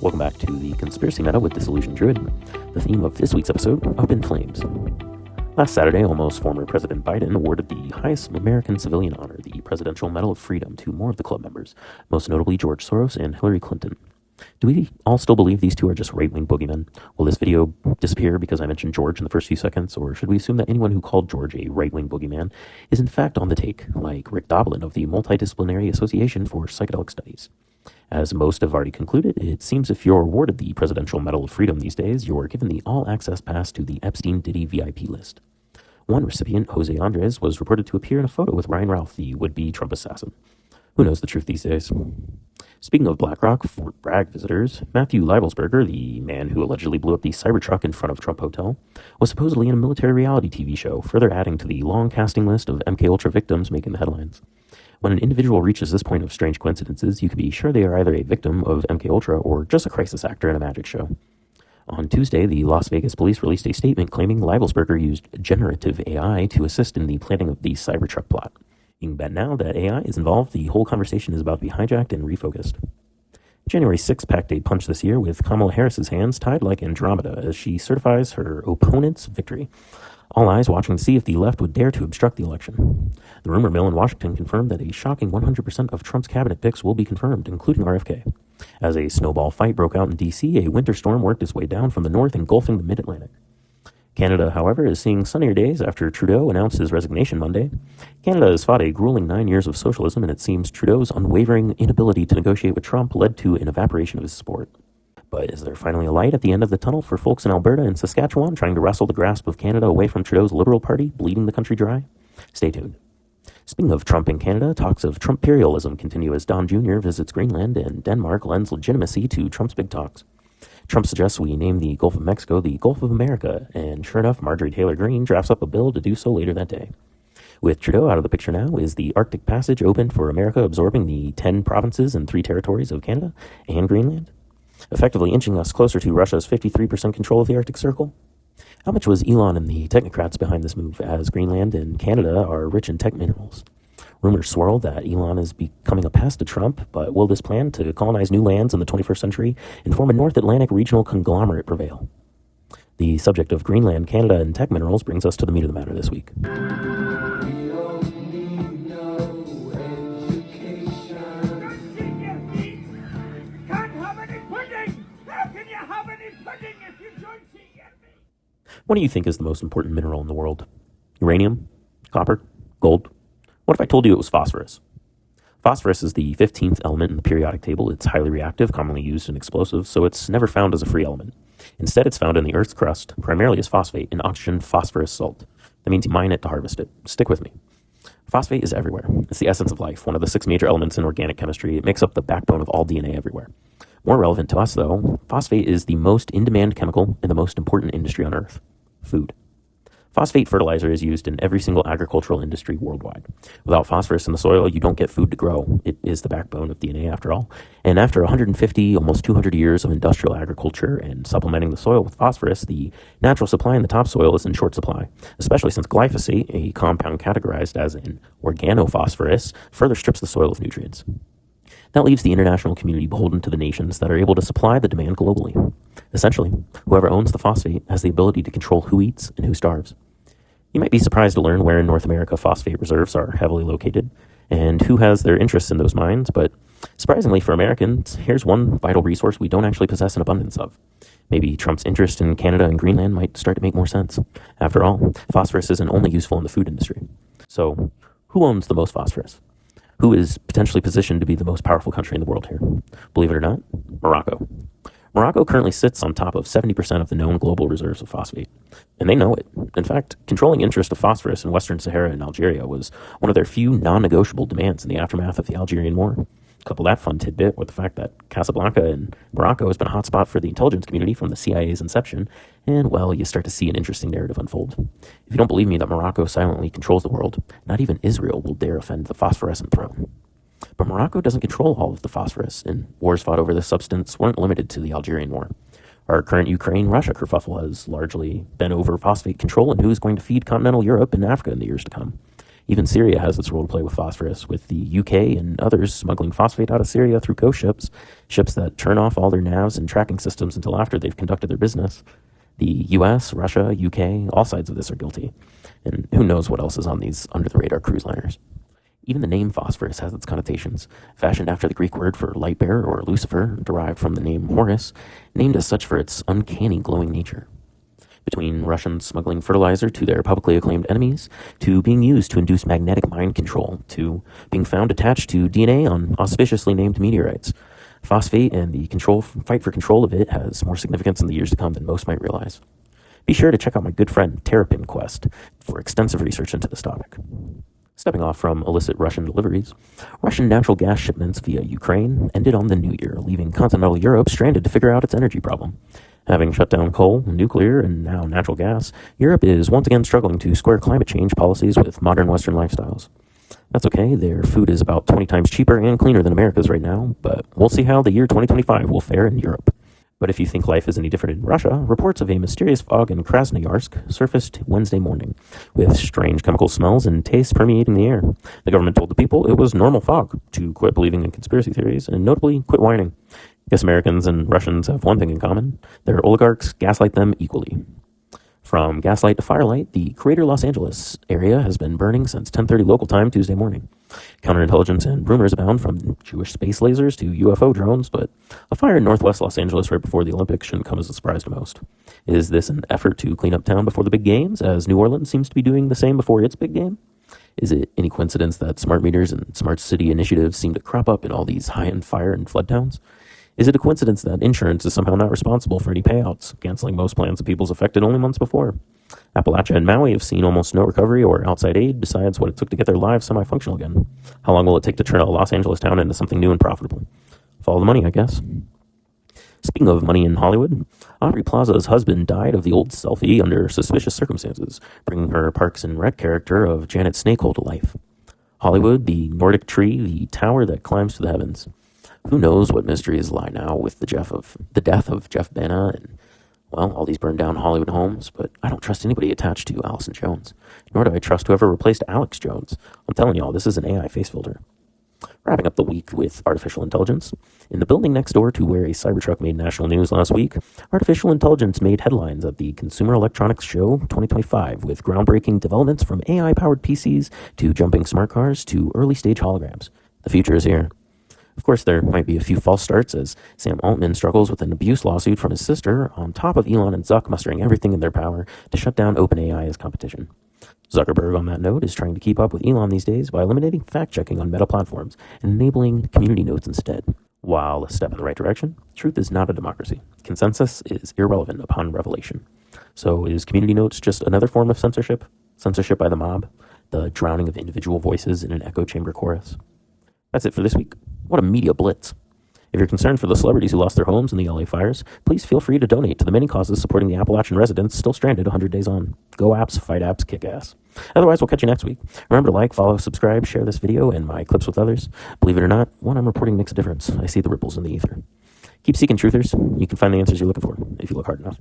Welcome back to the Conspiracy Meta with Disillusioned Druid. The theme of this week's episode, Up in Flames. Last Saturday, almost former President Biden awarded the highest American civilian honor, the Presidential Medal of Freedom, to more of the club members, most notably George Soros and Hillary Clinton. Do we all still believe these two are just right-wing boogeymen? Will this video disappear because I mentioned George in the first few seconds, or should we assume that anyone who called George a right-wing boogeyman is in fact on the take, like Rick Doblin of the Multidisciplinary Association for Psychedelic Studies? As most have already concluded, it seems if you're awarded the Presidential Medal of Freedom these days, you're given the all-access pass to the Epstein-Diddy VIP list. One recipient, Jose Andres, was reported to appear in a photo with Ryan Ralph, the would-be Trump assassin. Who knows the truth these days? Speaking of BlackRock Fort Bragg visitors, Matthew Livelsberger, the man who allegedly blew up the Cybertruck in front of Trump Hotel, was supposedly in a military reality TV show, further adding to the long casting list of MKUltra victims making the headlines. When an individual reaches this point of strange coincidences, you can be sure they are either a victim of MKUltra or just a crisis actor in a magic show. On Tuesday, the Las Vegas police released a statement claiming Livelsberger used generative AI to assist in the planning of the Cybertruck plot. You can bet now that AI is involved, the whole conversation is about to be hijacked and refocused. January 6th packed a punch this year with Kamala Harris's hands tied like Andromeda as she certifies her opponent's victory. All eyes watching to see if the left would dare to obstruct the election. The rumor mill in Washington confirmed that a shocking 100% of Trump's cabinet picks will be confirmed, including RFK. As a snowball fight broke out in D.C., a winter storm worked its way down from the north, engulfing the mid-Atlantic. Canada, however, is seeing sunnier days after Trudeau announced his resignation Monday. Canada has fought a grueling 9 years of socialism, and it seems Trudeau's unwavering inability to negotiate with Trump led to an evaporation of his support. But is there finally a light at the end of the tunnel for folks in Alberta and Saskatchewan trying to wrestle the grasp of Canada away from Trudeau's Liberal Party, bleeding the country dry? Stay tuned. Speaking of Trump in Canada, talks of Trump-perialism continue as Don Jr. visits Greenland and Denmark lends legitimacy to Trump's big talks. Trump suggests we name the Gulf of Mexico the Gulf of America, and sure enough, Marjorie Taylor Greene drafts up a bill to do so later that day. With Trudeau out of the picture now, is the Arctic Passage open for America absorbing the 10 provinces and 3 territories of Canada and Greenland? Effectively inching us closer to Russia's 53% control of the Arctic Circle? How much was Elon and the technocrats behind this move, as Greenland and Canada are rich in tech minerals? Rumors swirl that Elon is becoming a pest to Trump, but will this plan to colonize new lands in the 21st century and form a North Atlantic regional conglomerate prevail? The subject of Greenland, Canada, and tech minerals brings us to the meat of the matter this week. What do you think is the most important mineral in the world? Uranium? Copper? Gold? What if I told you it was phosphorus? Phosphorus is the 15th element in the periodic table. It's highly reactive, commonly used in explosives, so it's never found as a free element. Instead, it's found in the Earth's crust, primarily as phosphate, an oxygen phosphorus salt. That means you mine it to harvest it. Stick with me. Phosphate is everywhere. It's the essence of life, one of the 6 major elements in organic chemistry. It makes up the backbone of all DNA everywhere. More relevant to us, though, phosphate is the most in-demand chemical in the most important industry on Earth: food. Phosphate fertilizer is used in every single agricultural industry worldwide. Without phosphorus in the soil, you don't get food to grow. It is the backbone of DNA, after all. And after 150, almost 200 years of industrial agriculture and supplementing the soil with phosphorus, the natural supply in the topsoil is in short supply, especially since glyphosate, a compound categorized as an organophosphorus, further strips the soil of nutrients. That leaves the international community beholden to the nations that are able to supply the demand globally. Essentially, whoever owns the phosphate has the ability to control who eats and who starves. You might be surprised to learn where in North America phosphate reserves are heavily located and who has their interests in those mines, but surprisingly for Americans, here's one vital resource we don't actually possess an abundance of. Maybe Trump's interest in Canada and Greenland might start to make more sense. After all, phosphorus isn't only useful in the food industry. So, who owns the most phosphorus? Who is potentially positioned to be the most powerful country in the world here? Believe it or not, Morocco. Morocco currently sits on top of 70% of the known global reserves of phosphate, and they know it. In fact, controlling interest of phosphorus in Western Sahara and Algeria was one of their few non-negotiable demands in the aftermath of the Algerian War. Couple that fun tidbit with the fact that Casablanca in Morocco has been a hotspot for the intelligence community from the CIA's inception, and, well, you start to see an interesting narrative unfold. If you don't believe me that Morocco silently controls the world, not even Israel will dare offend the phosphorescent throne. But Morocco doesn't control all of the phosphorus, and wars fought over this substance weren't limited to the Algerian War. Our current Ukraine-Russia kerfuffle has largely been over phosphate control and who's going to feed continental Europe and Africa in the years to come. Even Syria has its role to play with phosphorus, with the UK and others smuggling phosphate out of Syria through ghost ships, ships that turn off all their navs and tracking systems until after they've conducted their business. The US, Russia, UK, all sides of this are guilty. And who knows what else is on these under-the-radar cruise liners. Even the name phosphorus has its connotations, fashioned after the Greek word for light bearer or Lucifer, derived from the name Horus, named as such for its uncanny glowing nature. Between Russians smuggling fertilizer to their publicly acclaimed enemies, to being used to induce magnetic mind control, to being found attached to DNA on auspiciously named meteorites, phosphate and the fight for control of it has more significance in the years to come than most might realize. Be sure to check out my good friend Terrapin Quest for extensive research into this topic. Stepping off from illicit Russian deliveries, Russian natural gas shipments via Ukraine ended on the new year, leaving continental Europe stranded to figure out its energy problem. Having shut down coal, nuclear, and now natural gas, Europe is once again struggling to square climate change policies with modern Western lifestyles. That's okay, their food is about 20 times cheaper and cleaner than America's right now, but we'll see how the year 2025 will fare in Europe. But if you think life is any different in Russia, reports of a mysterious fog in Krasnoyarsk surfaced Wednesday morning, with strange chemical smells and tastes permeating the air. The government told the people it was normal fog, to quit believing in conspiracy theories, and notably quit whining. Guess Americans and Russians have one thing in common. Their oligarchs gaslight them equally. From gaslight to firelight, the Greater Los Angeles area has been burning since 10:30 local time Tuesday morning. Counterintelligence and rumors abound, from Jewish space lasers to UFO drones, but a fire in northwest Los Angeles right before the Olympics shouldn't come as a surprise to most. Is this an effort to clean up town before the big games, as New Orleans seems to be doing the same before its big game? Is it any coincidence that smart meters and smart city initiatives seem to crop up in all these high-end fire and flood towns? Is it a coincidence that insurance is somehow not responsible for any payouts, canceling most plans of people's affected only months before? Appalachia and Maui have seen almost no recovery or outside aid besides what it took to get their lives semi-functional again. How long will it take to turn a Los Angeles town into something new and profitable? Follow the money, I guess. Speaking of money in Hollywood, Aubrey Plaza's husband died of the old selfie under suspicious circumstances, bringing her Parks and Rec character of Janet Snakehole to life. Hollywood, the Nordic tree, the tower that climbs to the heavens. Who knows what mysteries lie now with the death of Jeff Bana and, well, all these burned down Hollywood homes, but I don't trust anybody attached to Allison Jones, nor do I trust whoever replaced Alex Jones. I'm telling y'all, this is an AI face filter. Wrapping up the week with artificial intelligence. In the building next door to where a Cybertruck made national news last week, artificial intelligence made headlines at the Consumer Electronics Show 2025 with groundbreaking developments from AI-powered PCs to jumping smart cars to early-stage holograms. The future is here. Of course, there might be a few false starts as Sam Altman struggles with an abuse lawsuit from his sister, on top of Elon and Zuck mustering everything in their power to shut down OpenAI as competition. Zuckerberg, on that note, is trying to keep up with Elon these days by eliminating fact-checking on Meta platforms and enabling community notes instead. While a step in the right direction, truth is not a democracy. Consensus is irrelevant upon revelation. So is community notes just another form of censorship? Censorship by the mob? The drowning of individual voices in an echo chamber chorus? That's it for this week. What a media blitz. If you're concerned for the celebrities who lost their homes in the LA fires, please feel free to donate to the many causes supporting the Appalachian residents still stranded 100 days on. Go apps, fight apps, kick ass. Otherwise, we'll catch you next week. Remember to like, follow, subscribe, share this video and my clips with others. Believe it or not, what I'm reporting makes a difference. I see the ripples in the ether. Keep seeking truthers. You can find the answers you're looking for if you look hard enough.